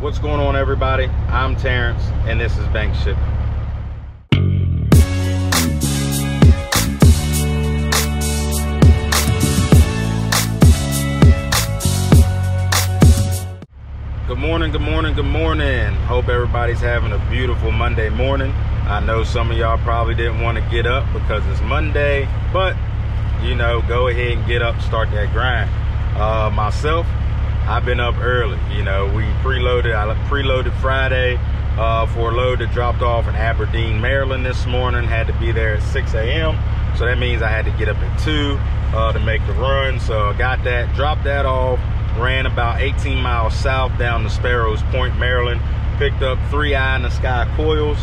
What's going on, everybody? I'm Terrence, and this is Bank Shipping. Good morning, good morning, good morning. Hope everybody's having a beautiful Monday morning. I know some of y'all probably didn't want to get up because it's Monday, but you know, go ahead and get up, start that grind. Myself, I've been up early. You know, I preloaded Friday for a load that dropped off in Aberdeen, Maryland this morning. Had to be there at 6 a.m. So that means I had to get up at 2 to make the run. So I got that, dropped that off, ran about 18 miles south down to Sparrows Point, Maryland. Picked up 3 eye in the sky coils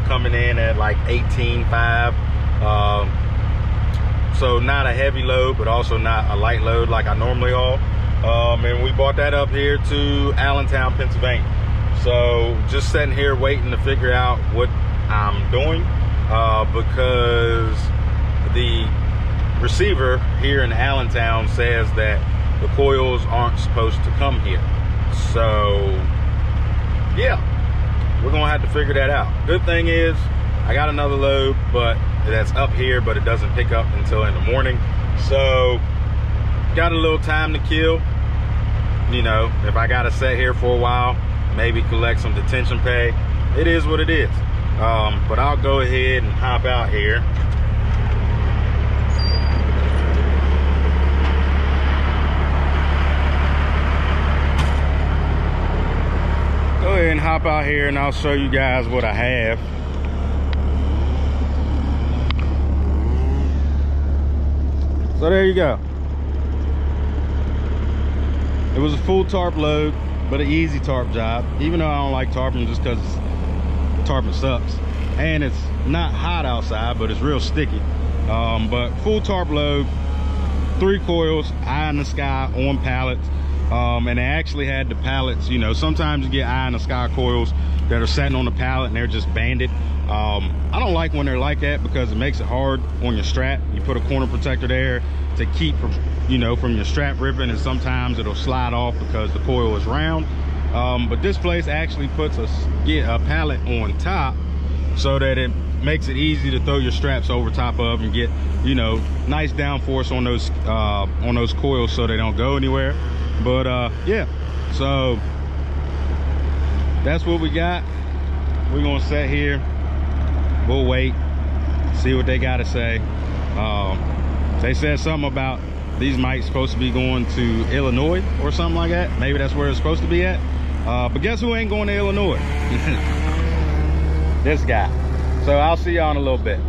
coming in at like 18.5. So not a heavy load, but also not a light load like I normally haul. And we brought that up here to Allentown, Pennsylvania. So just sitting here waiting to figure out what I'm doing because the receiver here in Allentown says that the coils aren't supposed to come here. So yeah, we're gonna have to figure that out. Good thing is I got another load, but that's up here, but it doesn't pick up until in the morning. So got a little time to kill. You know, if I gotta sit here for a while, maybe collect some detention pay, it is what it is. But I'll go ahead and hop out here. Go ahead and hop out here and I'll show you guys what I have. So there you go. It was a full tarp load, but an easy tarp job. Even though I don't like tarping just because tarping sucks. And it's not hot outside, but it's real sticky. But full tarp load, 3 coils, eye in the sky on pallets. And they actually had the pallets, you know, sometimes you get eye in the sky coils that are sitting on the pallet and they're just banded. I don't like when they're like that because it makes it hard on your strap. You put a corner protector there to keep from, you know, from your strap ripping, and sometimes it'll slide off because the coil is round. But this place actually puts a pallet on top so that it makes it easy to throw your straps over top of and get, you know, nice downforce on those coils so they don't go anywhere. But yeah, so that's what we got. We're gonna sit here, we'll wait, see what they gotta say. They said something about these mics supposed to be going to Illinois or something like that. Maybe that's where it's supposed to be at. But guess who ain't going to Illinois? This guy. So I'll see y'all in a little bit.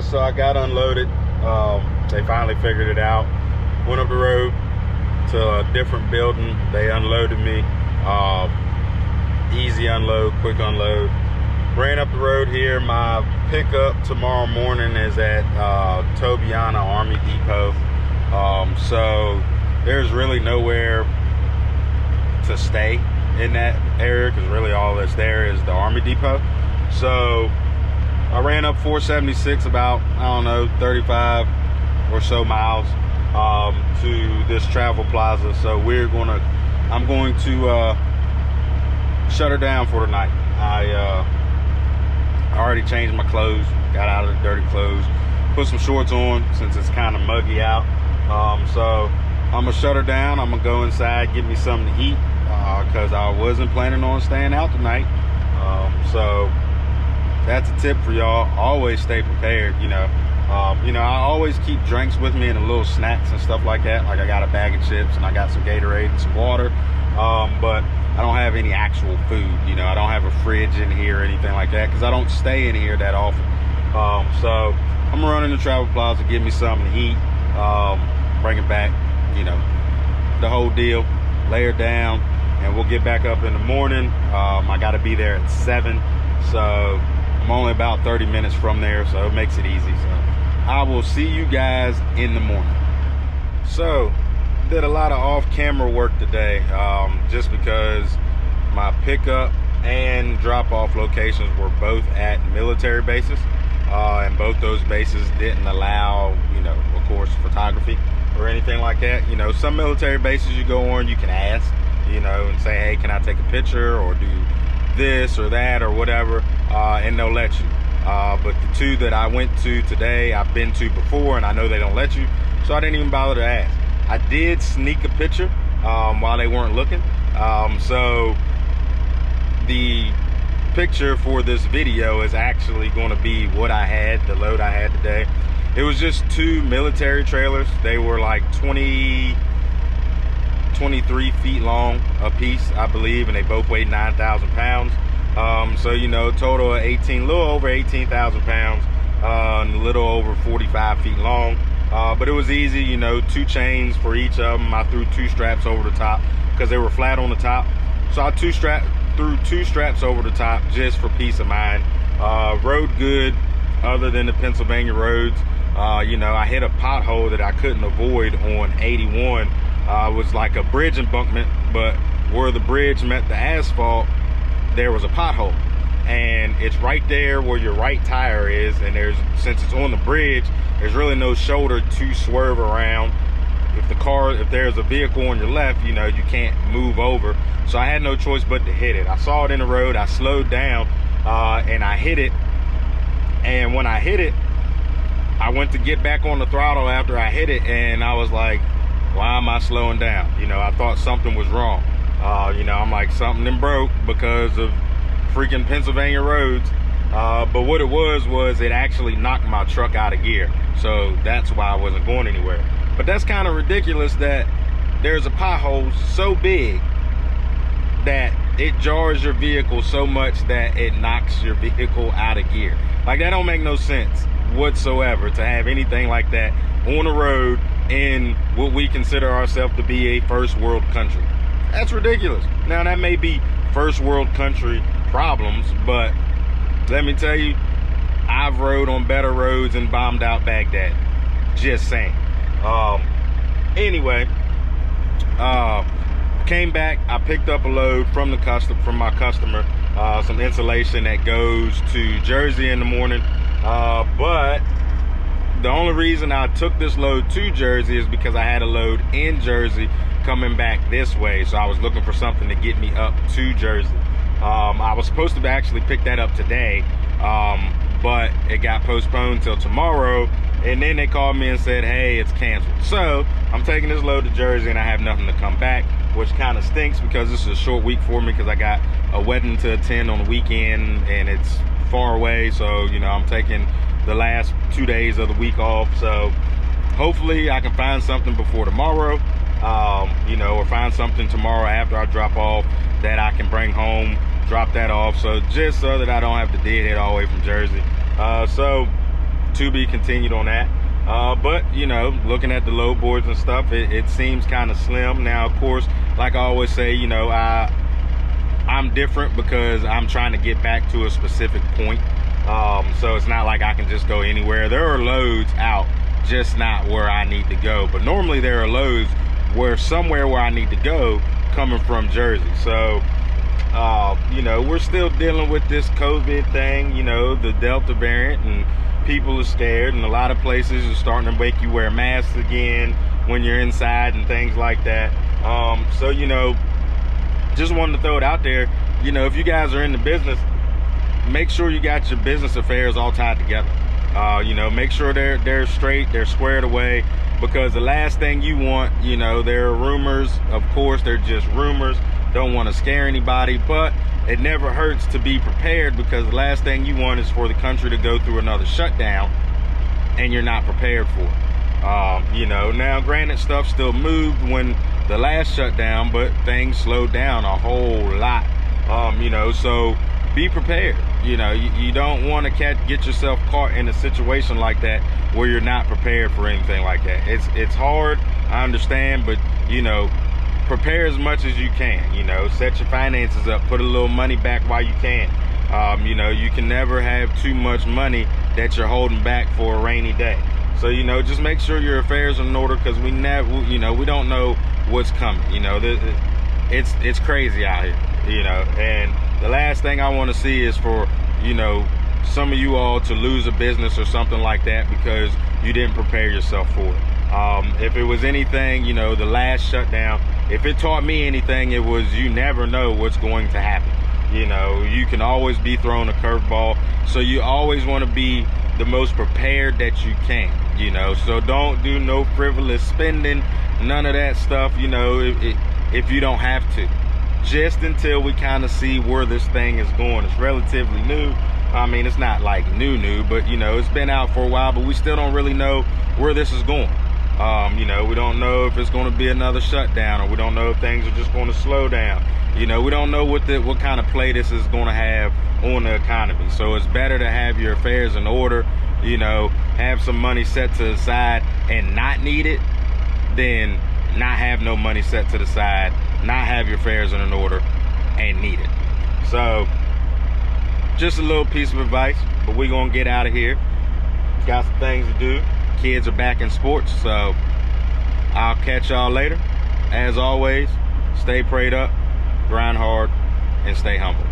so I got unloaded. They finally figured it out. Went up the road to a different building. They unloaded me. Easy unload, quick unload. Ran up the road here. My pickup tomorrow morning is at Tobiana Army Depot. So there's really nowhere to stay in that area, because really all that's there is the Army Depot. So I ran up 476, about, I don't know, 35 or so miles to this travel plaza. So I'm going to shut her down for the night. I already changed my clothes, got out of the dirty clothes, put some shorts on since it's kind of muggy out. So I'm gonna shut her down. I'm gonna go inside, get me something to eat, because I wasn't planning on staying out tonight. So that's a tip for y'all. Always stay prepared. You know, I always keep drinks with me and a little snacks and stuff like that. Like I got a bag of chips and I got some Gatorade and some water. But I don't have any actual food. You know, I don't have a fridge in here or anything like that, because I don't stay in here that often. So I'm gonna run in the travel plaza, get me something to eat, bring it back, you know, the whole deal, lay her down, and we'll get back up in the morning. I gotta be there at 7, so I'm only about 30 minutes from there, so it makes it easy. So I will see you guys in the morning. So did a lot of off-camera work today, just because my pickup and drop-off locations were both at military bases, and both those bases didn't allow, you know, of course, photography or anything like that. You know, some military bases you go on, you can ask, you know, and say, hey, can I take a picture or do this or that or whatever, and they'll let you. But the two that I went to today, I've been to before, and I know they don't let you, so I didn't even bother to ask. I did sneak a picture while they weren't looking. So the picture for this video is actually going to be what I had, the load I had today. It was just 2 military trailers. They were like 23 feet long a piece, I believe, and they both weighed 9,000 pounds. So, you know, total of a little over 18,000 pounds, and a little over 45 feet long. But it was easy, you know, 2 chains for each of them. I threw 2 straps over the top because they were flat on the top. So I threw 2 straps over the top just for peace of mind. Rode good other than the Pennsylvania roads. You know, I hit a pothole that I couldn't avoid on 81. It was like a bridge embankment, but where the bridge met the asphalt, there was a pothole. And it's right there where your right tire is, and since it's on the bridge, there's really no shoulder to swerve around. If there's a vehicle on your left, you know, you can't move over. So I had no choice but to hit it. I saw it in the road, I slowed down, and I hit it. And when I hit it, I went to get back on the throttle after I hit it, and I was like, why am I slowing down? You know, I thought something was wrong. You know, I'm like, something done broke because of freaking Pennsylvania roads. But what it was it actually knocked my truck out of gear. So that's why I wasn't going anywhere. But that's kind of ridiculous that there's a pothole so big that it jars your vehicle so much that it knocks your vehicle out of gear. Like, that don't make no sense whatsoever to have anything like that on the road in what we consider ourselves to be a first world country. That's ridiculous. Now, that may be first world country problems, but let me tell you, I've rode on better roads and bombed out Baghdad. Just saying. Anyway, came back. I picked up a load from my customer, some insulation that goes to Jersey in the morning. But the only reason I took this load to Jersey is because I had a load in Jersey coming back this way. So I was looking for something to get me up to Jersey. I was supposed to actually pick that up today, but it got postponed till tomorrow. And then they called me and said, hey, it's canceled. So I'm taking this load to Jersey and I have nothing to come back, which kind of stinks because this is a short week for me, because I got a wedding to attend on the weekend and it's far away. So, you know, I'm taking the last 2 days of the week off. So hopefully I can find something before tomorrow, you know, or find something tomorrow after I drop off that I can bring home, drop that off. So just so that I don't have to deadhead all the way from Jersey. So to be continued on that. But you know, looking at the load boards and stuff, it seems kind of slim. Now, of course, like I always say, you know, I'm different because I'm trying to get back to a specific point. So it's not like I can just go anywhere. There are loads out, just not where I need to go. But normally there are loads where somewhere where I need to go, coming from Jersey. So you know, we're still dealing with this COVID thing, you know, the Delta variant, and people are scared, and a lot of places are starting to make you wear masks again when you're inside and things like that. So, you know, just wanted to throw it out there. You know, if you guys are in the business, make sure you got your business affairs all tied together. You know, make sure they're straight, they're squared away, because the last thing you want, you know, there are rumors, of course, they're just rumors. Don't want to scare anybody, but it never hurts to be prepared, because the last thing you want is for the country to go through another shutdown and you're not prepared for it. You know, now granted, stuff still moved when the last shutdown, but things slowed down a whole lot. You know, so be prepared. You know, you don't want to get yourself caught in a situation like that where you're not prepared for anything like that. It's hard, I understand, but you know, prepare as much as you can. You know, set your finances up, put a little money back while you can. You know, you can never have too much money that you're holding back for a rainy day. So, you know, just make sure your affairs are in order, because we never, you know, we don't know what's coming. You know, it's crazy out here, you know, and the last thing I want to see is for, you know, some of you all to lose a business or something like that because you didn't prepare yourself for it. If it was anything, you know, the last shutdown, if it taught me anything, it was you never know what's going to happen. You know, you can always be thrown a curveball, so you always want to be the most prepared that you can, you know. So don't do no frivolous spending, none of that stuff, you know, if you don't have to, just until we kind of see where this thing is going. It's relatively new. I mean, it's not like new, but you know, it's been out for a while, but we still don't really know where this is going. You know, we don't know if it's going to be another shutdown, or we don't know if things are just going to slow down. You know, we don't know what kind of play this is going to have on the economy. So it's better to have your affairs in order, you know, have some money set to the side and not need it, than not have no money set to the side, not have your affairs in order and need it. So just a little piece of advice, but we're going to get out of here. Got some things to do. Kids are back in sports, so I'll catch y'all later. As always, stay prayed up, grind hard, and stay humble.